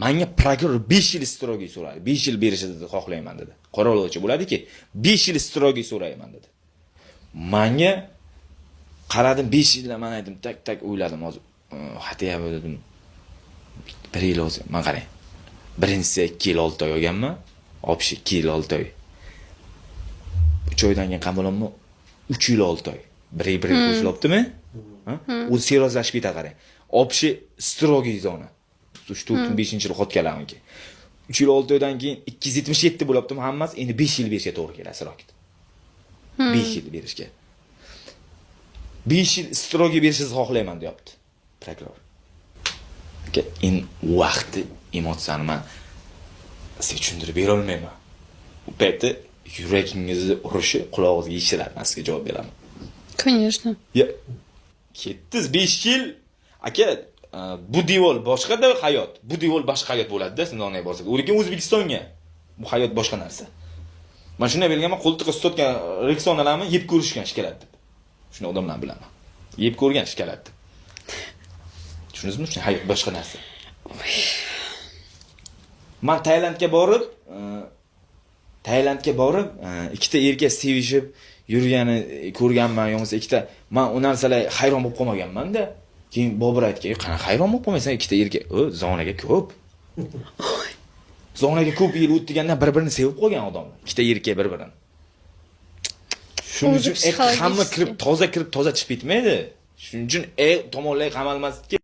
menga prokuror 5 yil strogiy so'radi. 5 yil berishni xohlayman dedi. Qorovulchi bo'ladiki, 5 yil strogiy so'rayman dedi. Menga qaradim 5 yildan men aytdim, tak o'yladim hozir. Xatiya dedim. 1 yil o'zi, men qarang. Birinchisi 2 yil 6 oy olganman. Obshi 2 yil 6 oy. 3 oydan keyin qamoqlanma 3 yil 6 oy. 1 yil qo'shilibdimi? U serozlashib ketadi qarang. Obshi strogiy zona. 4-5-yil xotkalarniki. 3 yil 6 oydan keyin 277 bo'libdi hammasi, endi 5 yil berishga to'g'ri keladi srokit. 5 yil berishga. 5 yil strogiy berishni xohlayman deyapti prokuror. In vaqti emotsiyani men sizga tushuntirib bera olmayman. U paytda yuragingizni urishi qulog'ingizga yeshiradi, men sizga javob beraman. Конечно. Ya, ketdiz 5 yil. Aka, bu devor boshqa-da hayot. Bu devor boshqa hayot bo'ladi-da, sindonga borsak. Lekin O'zbekistonga bu hayot boshqa narsa. Men shunday bilganman, qo'ltiqqa sotgan reksonalarni yeb ko'rishgan ishkaladi deb. Shuni odamlar bilaman. Yeb ko'rgan ishkaladi deb. Tushundingizmi? Shuni hayot boshqa narsa. Men Tailandga borib, ikkita erkak sevishib yurgani ko'rganman, yo'qsa ikkita men u narsalar hayron bo'lib qolmaganman-da. Keyin Bobur aytgan, "Qana hayron bo'lib qolmaysan, ikkita erkak, zonaga ko'p." Zonaga ko'p yil o'tgandan bir-birini sevib qolgan odamlar. Ikkita erkak bir-birini. Shuning uchun hamma toza kirib, toza chiqib ketmaydi. Shuning uchun tomonlar qamalmaslikka